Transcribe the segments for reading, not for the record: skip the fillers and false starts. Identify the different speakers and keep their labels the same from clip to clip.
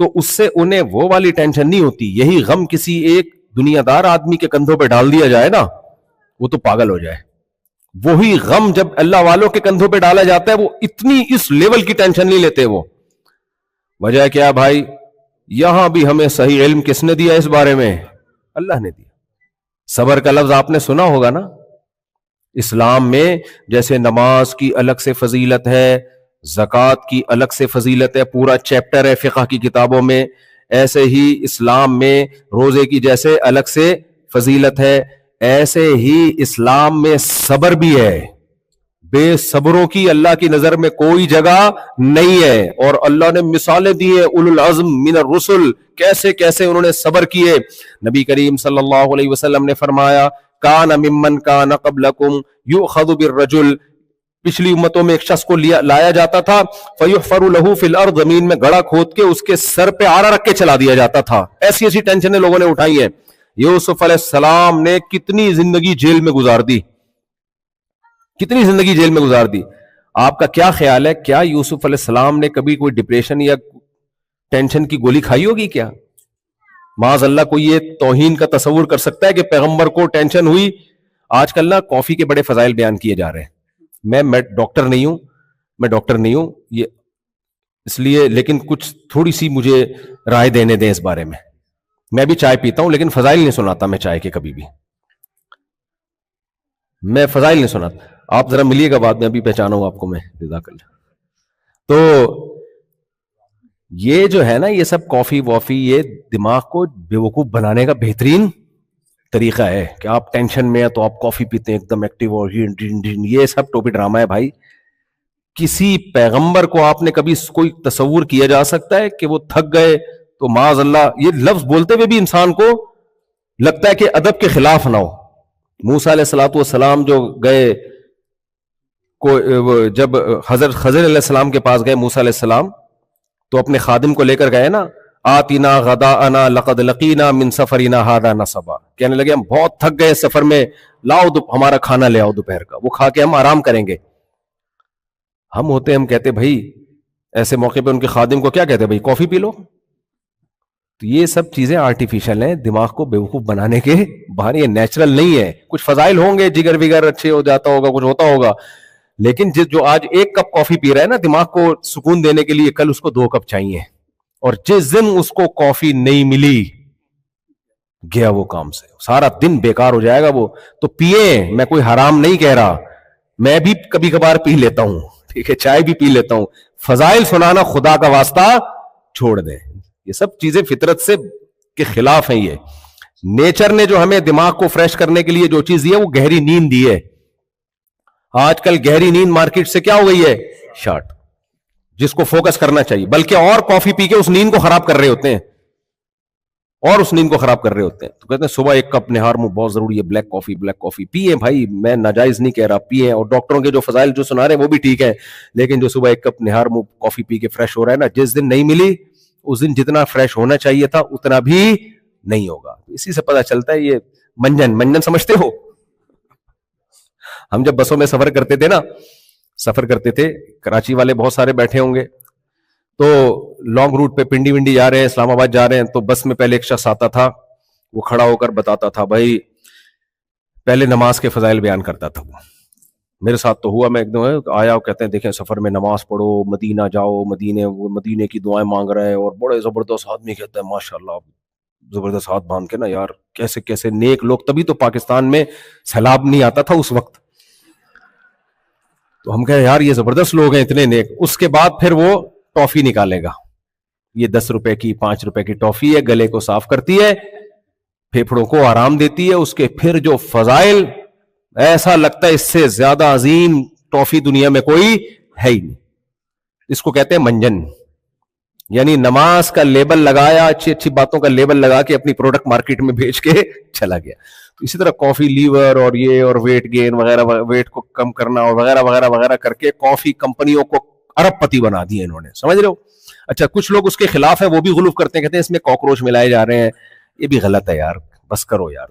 Speaker 1: تو اس سے انہیں وہ والی ٹینشن نہیں ہوتی. یہی غم کسی ایک دنیا دار آدمی کے کندھوں پہ ڈال دیا جائے نا, وہ تو پاگل ہو جائے. وہی غم جب اللہ والوں کے کندھوں پہ ڈالا جاتا ہے, وہ اتنی اس لیول کی ٹینشن نہیں لیتے. وہ وجہ کیا بھائی؟ یہاں بھی ہمیں صحیح علم کس نے دیا اس بارے میں؟ اللہ نے دیا. صبر کا لفظ آپ نے سنا ہوگا نا. اسلام میں جیسے نماز کی الگ سے فضیلت ہے, زکوٰۃ کی الگ سے فضیلت ہے, پورا چیپٹر ہے فقہ کی کتابوں میں, ایسے ہی اسلام میں روزے کی جیسے الگ سے فضیلت ہے, ایسے ہی اسلام میں صبر بھی ہے. بے صبروں کی اللہ کی نظر میں کوئی جگہ نہیں ہے. اور اللہ نے مثالیں دی ہیں اولو العزم من الرسل, کیسے کیسے انہوں نے صبر کیے. نبی کریم صلی اللہ علیہ وسلم نے فرمایا کان ممن کان قبلکم یؤخذ بالرجل, پچھلی امتوں میں ایک شخص کو لایا جاتا تھا, فیحفر له فی الارض, زمین میں گڑھا کھود کے اس کے سر پہ آرا رکھ کے چلا دیا جاتا تھا. ایسی ایسی ٹینشنیں لوگوں نے اٹھائی ہیں. یوسف علیہ السلام نے کتنی زندگی جیل میں گزار دی, کتنی زندگی جیل میں گزار دی. آپ کا کیا خیال ہے, کیا یوسف علیہ السلام نے کبھی کوئی ڈپریشن یا ٹینشن کی گولی کھائی ہوگی کیا؟ معاذ اللہ کوئی یہ توہین کا تصور کر سکتا ہے کہ پیغمبر کو ٹینشن ہوئی؟ آج کل نا کافی کے بڑے فضائل بیان کیے جا رہے ہیں. میں ڈاکٹر نہیں ہوں یہ اس لیے, لیکن کچھ تھوڑی سی مجھے رائے دینے دیں اس بارے میں. میں بھی چائے پیتا ہوں لیکن فضائل نہیں سناتا میں چائے کے, کبھی بھی میں فضائل نہیں سناتا. آپ ذرا ملیے گا بعد میں, ابھی پہچانا ہوں آپ کو میں, جزاک اللہ. تو یہ جو ہے نا یہ سب کافی وافی, یہ دماغ کو بیوقوف بنانے کا بہترین طریقہ ہے کہ آپ ٹینشن میں ہیں تو آپ کافی پیتے ہیں ایک دم ایکٹیو, اور یہ سب ٹوپی ڈرامہ ہے بھائی. کسی پیغمبر کو آپ نے کبھی کوئی تصور کیا جا سکتا ہے کہ وہ تھک گئے تو معاذ اللہ یہ لفظ بولتے ہوئے بھی انسان کو لگتا ہے کہ ادب کے خلاف نہ ہو. موسیٰ علیہ الصلوۃ والسلام جو گئے جب حضرت خضر علیہ السلام کے پاس گئے موسیٰ علیہ السلام, تو اپنے خادم کو لے کر گئے نا, آتینا غداءنا لقد لقینا من سفرنا ھذا نصبا, کہنے لگے ہم بہت تھک گئے سفر میں, لاؤ ہمارا کھانا لے آؤ دوپہر کا, وہ کھا کے ہم آرام کریں گے. ہم کہتے بھائی ایسے موقع پہ ان کے خادم کو کیا کہتے بھائی کافی پی لو. تو یہ سب چیزیں آرٹیفیشل ہیں, دماغ کو بیوقوف بنانے کے باہر, یہ نیچرل نہیں ہے. کچھ فضائل ہوں گے, جگر وگر اچھے ہو جاتا ہوگا, کچھ ہوتا ہوگا, لیکن جو آج ایک کپ کافی پی رہا ہے نا دماغ کو سکون دینے کے لیے, کل اس کو 2 کپ چاہیے. اور جس دن اس کو کافی نہیں ملی گیا وہ کام سے, سارا دن بیکار ہو جائے گا وہ. تو پیئے, میں کوئی حرام نہیں کہہ رہا, میں بھی کبھی کبھار پی لیتا ہوں, ٹھیک ہے, چائے بھی پی لیتا ہوں. فضائل سنانا خدا کا واسطہ چھوڑ دیں, یہ سب چیزیں فطرت سے کے خلاف ہیں. یہ نیچر نے جو ہمیں دماغ کو فریش کرنے کے لیے جو چیز دی ہے وہ گہری نیند دی ہے. آج کل گہری نیند مارکیٹ سے کیا ہو گئی ہے, شارٹ, جس کو فوکس کرنا چاہیے, بلکہ اور کافی پی کے اس نیند کو خراب کر رہے ہوتے ہیں, اور اس نیند کو خراب کر رہے ہوتے ہیں. تو کہتے ہیں صبح 1 کپ نہار منہ بہت ضروری ہے, بلیک کافی پیئے بھائی, میں ناجائز نہیں کہہ رہا, پیئے. اور ڈاکٹروں کے جو فضائل جو سنا رہے ہیں وہ بھی ٹھیک ہے, لیکن جو صبح 1 کپ نہار منہ کافی پی کے فریش ہو رہا ہے نا, جس دن نہیں ملی اس دن جتنا فریش ہونا چاہیے تھا اتنا بھی نہیں ہوگا. اسی سے پتا چلتا ہے یہ منجن سمجھتے ہو. ہم جب بسوں میں سفر کرتے تھے, کراچی والے بہت سارے بیٹھے ہوں گے, تو لانگ روٹ پہ پنڈی ونڈی جا رہے ہیں, اسلام آباد جا رہے ہیں, تو بس میں پہلے ایک شخص آتا تھا, وہ کھڑا ہو کر بتاتا تھا بھائی, پہلے نماز کے فضائل بیان کرتا تھا. وہ میرے ساتھ تو ہوا, میں ایک دم آیا, کہتے ہیں دیکھیں سفر میں نماز پڑھو, مدینہ جاؤ, مدینے کی دعائیں مانگ رہے ہیں, اور بڑے زبردست آدمی کہتا ہے ماشاءاللہ, زبردست ہاتھ باندھ کے نا, یار کیسے کیسے نیک لوگ, تبھی تو پاکستان میں سیلاب نہیں آتا تھا اس وقت. تو ہم کہے یار یہ زبردست لوگ ہیں اتنے نیک. اس کے بعد پھر وہ ٹافی نکالے گا, یہ 10 روپے کی 5 روپے کی ٹافی ہے, گلے کو صاف کرتی ہے, پھیپھڑوں کو آرام دیتی ہے. اس کے پھر جو فضائل, ایسا لگتا ہے اس سے زیادہ عظیم ٹافی دنیا میں کوئی ہے ہی نہیں. اس کو کہتے ہیں منجن, یعنی نماز کا لیبل لگایا, اچھی اچھی باتوں کا لیبل لگا کے اپنی پروڈکٹ مارکیٹ میں بھیج کے چلا گیا. تو اسی طرح کافی لیور اور یہ اور ویٹ گین وغیرہ, ویٹ کو کم کرنا اور وغیرہ وغیرہ وغیرہ کر کے کافی کمپنیوں کو ارب پتی بنا دیے انہوں نے, سمجھ رہے ہو. اچھا کچھ لوگ اس کے خلاف ہیں, وہ بھی غلوف کرتے ہیں, کہتے ہیں اس میں کاکروچ ملائے جا رہے ہیں, یہ بھی غلط ہے یار, بس کرو یار,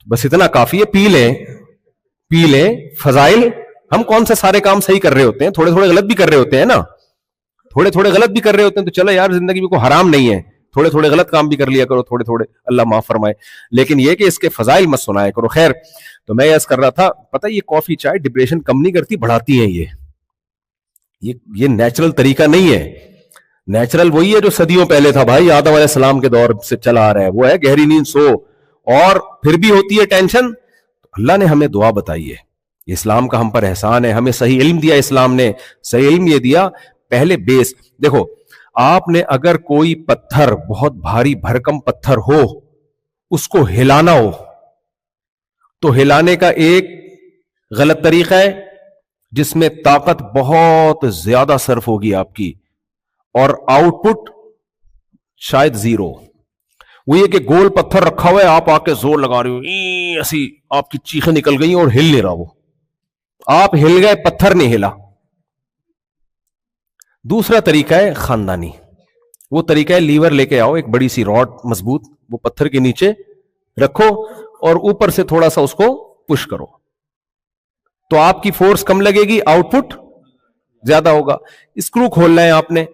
Speaker 1: بس اتنا کافی ہے, پی لیں. فضائل, ہم کون سے سارے کام صحیح کر رہے ہوتے ہیں, تھوڑے تھوڑے غلط بھی کر رہے ہوتے ہیں نا. تھوڑے تھوڑے غلط بھی کر رہے ہوتے ہیں تو چلو یار زندگی میں کوئی حرام نہیں ہے, تھوڑے تھوڑے غلط کام بھی کر لیا کرو, تھوڑے تھوڑے, اللہ معاف فرمائے, لیکن یہ کہ اس کے فضائل مت سنایا کرو. خیر, تو میں عرض کر رہا تھا, پتہ یہ کافی چائے ڈپریشن کم نہیں کرتی, بڑھاتی ہیں. یہ نیچرل طریقہ نہیں ہے. نیچرل وہی ہے جو صدیوں پہلے تھا بھائی, آدم علیہ السلام کے دور سے چلا آ رہا ہے, وہ ہے گہری نیند سو, اور پھر بھی ہوتی ہے ٹینشن. اللہ نے ہمیں دعا بتائی ہے, اسلام کا ہم پر احسان ہے, ہمیں صحیح علم دیا اسلام نے. صحیح علم یہ دیا, پہلے بیس دیکھو. آپ نے اگر کوئی پتھر, بہت بھاری بھرکم پتھر ہو, اس کو ہلانا ہو, تو ہلانے کا ایک غلط طریقہ ہے جس میں طاقت بہت زیادہ صرف ہوگی آپ کی, اور آؤٹ پٹ شاید زیرو. وہ یہ کہ گول پتھر رکھا ہوا ہے, آپ آ کے زور لگا رہے ہو, ایسی آپ کی چیخیں نکل گئی اور ہل نہیں رہا, وہ آپ ہل گئے, پتھر نہیں ہلا. دوسرا طریقہ ہے خاندانی. وہ طریقہ ہے لیور لے کے آؤ, ایک بڑی سی راڈ مضبوط, وہ پتھر کے نیچے رکھو اور اوپر سے تھوڑا سا اس کو پش کرو, تو آپ کی فورس کم لگے گی, آؤٹ پٹ زیادہ ہوگا. اسکرو کھولنا ہے آپ نے,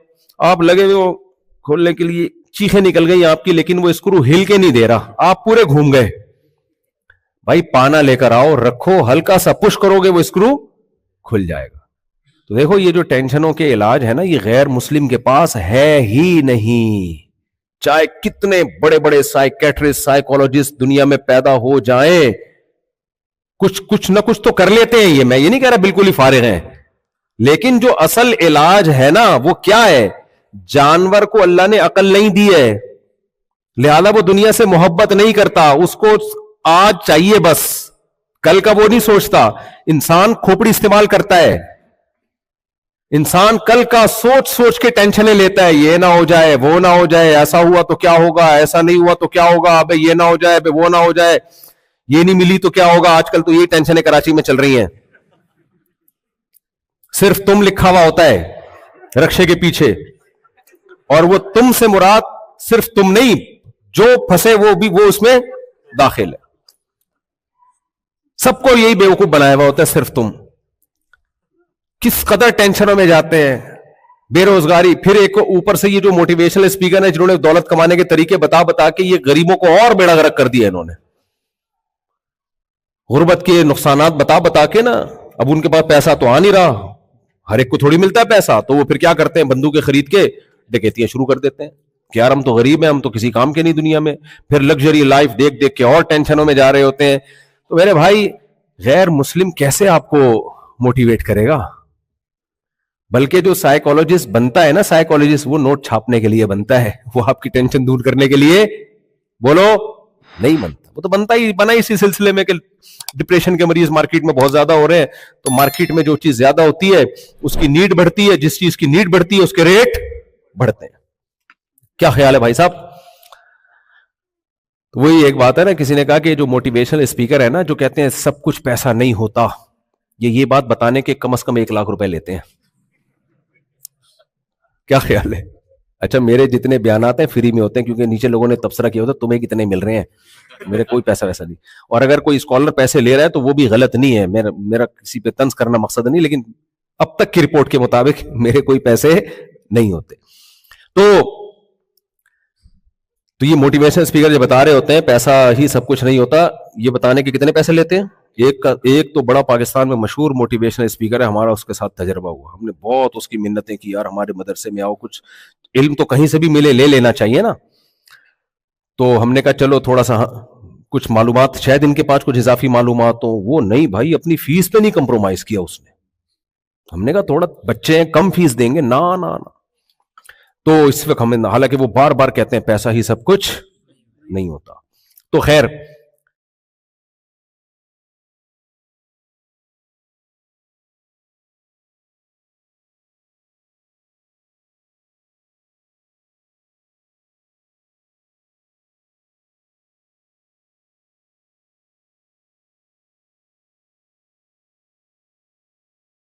Speaker 1: آپ لگے ہوئے کھولنے کے لیے, چیخیں نکل گئی آپ کی, لیکن وہ اسکرو ہل کے نہیں دے رہا, آپ پورے گھوم گئے. بھائی پانا لے کر آؤ, رکھو, ہلکا سا پش کرو گے, وہ اسکرو کھل جائے گا. تو دیکھو یہ جو ٹینشنوں کے علاج ہے نا, یہ غیر مسلم کے پاس ہے ہی نہیں. چاہے کتنے بڑے بڑے سائیکیٹرسٹ, سائیکولوجسٹ دنیا میں پیدا ہو جائیں, کچھ نہ کچھ تو کر لیتے ہیں. یہ میں یہ نہیں کہہ رہا بالکل ہی فارغ ہیں, لیکن جو اصل علاج ہے نا وہ کیا ہے؟ جانور کو اللہ نے عقل نہیں دی ہے, لہذا وہ دنیا سے محبت نہیں کرتا, اس کو آج چاہیے بس, کل کا وہ نہیں سوچتا. انسان کھوپڑی استعمال کرتا ہے, انسان کل کا سوچ سوچ کے ٹینشنیں لیتا ہے, یہ نہ ہو جائے, وہ نہ ہو جائے, ایسا ہوا تو کیا ہوگا, ایسا نہیں ہوا تو کیا ہوگا, ابے یہ نہ ہو جائے, ابے وہ نہ ہو جائے, یہ نہیں ملی تو کیا ہوگا. آج کل تو یہی ٹینشنیں کراچی میں چل رہی ہیں. صرف تم لکھا ہوا ہوتا ہے رکشے کے پیچھے, اور وہ تم سے مراد صرف تم نہیں, جو پھنسے وہ بھی وہ اس میں داخل ہے. سب کو یہی بیوقوف بنایا ہوا ہوتا ہے, صرف تم. کس قدر ٹینشنوں میں جاتے ہیں, بے روزگاری. پھر ایک اوپر سے یہ جو موٹیویشنل اسپیکر ہیں جنہوں نے دولت کمانے کے طریقے بتا بتا کے یہ غریبوں کو اور بیڑا غرق کر دیا انہوں نے, غربت کے نقصانات بتا بتا کے نا. اب ان کے پاس پیسہ تو آ نہیں رہا, ہر ایک کو تھوڑی ملتا ہے پیسہ, تو وہ پھر کیا کرتے ہیں, بندوقیں خرید کے ڈکیتیاں شروع کر دیتے ہیں کہ یار ہم تو غریب ہیں, ہم تو کسی کام کے نہیں دنیا میں. پھر لگژری لائف دیکھ دیکھ کے اور ٹینشنوں میں جا رہے ہوتے ہیں. تو میرے بھائی غیر مسلم کیسے آپ کو موٹیویٹ کرے گا؟ بلکہ جو سائیکولوجسٹ بنتا ہے نا, سائیکولوجسٹ وہ نوٹ چھاپنے کے لیے بنتا ہے, وہ آپ کی ٹینشن دور کرنے کے لیے بولو نہیں بنتا. وہ تو بنا اسی سلسلے میں کہ ڈپریشن کے مریض مارکیٹ میں بہت زیادہ ہو رہے ہیں, تو مارکیٹ میں جو چیز زیادہ ہوتی ہے اس کی نیڈ بڑھتی ہے, جس چیز کی نیڈ بڑھتی ہے اس کے ریٹ بڑھتے ہیں. کیا خیال ہے بھائی صاحب؟ وہی ایک بات ہے نا, کسی نے کہا کہ جو موٹیویشنل اسپیکر ہے نا, جو کہتے ہیں سب کچھ پیسہ نہیں ہوتا, یہ بات بتانے کے کم از کم 1 لاکھ روپے لیتے ہیں. کیا خیال ہے؟ اچھا میرے جتنے بیانات ہیں فری میں ہوتے ہیں, کیونکہ نیچے لوگوں نے تبصرہ کیا ہوتا ہے تمہیں کتنے مل رہے ہیں, میرے کوئی پیسہ ویسا نہیں. اور اگر کوئی اسکالر پیسے لے رہا ہے تو وہ بھی غلط نہیں ہے, میرا کسی پہ طنز کرنا مقصد نہیں, لیکن اب تک کی رپورٹ کے مطابق میرے کوئی پیسے نہیں ہوتے. تو یہ موٹیویشن اسپیکر جو بتا رہے ہوتے ہیں پیسہ ہی سب کچھ نہیں ہوتا, یہ بتانے کے کتنے پیسے لیتے ہیں. ایک تو بڑا پاکستان میں مشہور موٹیویشنل اسپیکر ہے, ہمارا اس کے ساتھ تجربہ ہوا, ہم نے بہت اس کی منتیں کی, یار ہمارے مدرسے میں آؤ, کچھ علم تو کہیں سے بھی ملے, لے لینا چاہیے نا. تو ہم نے کہا چلو تھوڑا سا کچھ معلومات, شاید ان کے پاس کچھ اضافی معلومات ہو. وہ نہیں بھائی, اپنی فیس پہ نہیں کمپرومائز کیا اس نے. ہم نے کہا تھوڑا بچے ہیں, کم فیس دیں گے, نا. تو اس وقت ہمیں, حالانکہ وہ بار بار کہتے ہیں پیسہ ہی سب کچھ نہیں ہوتا. تو خیر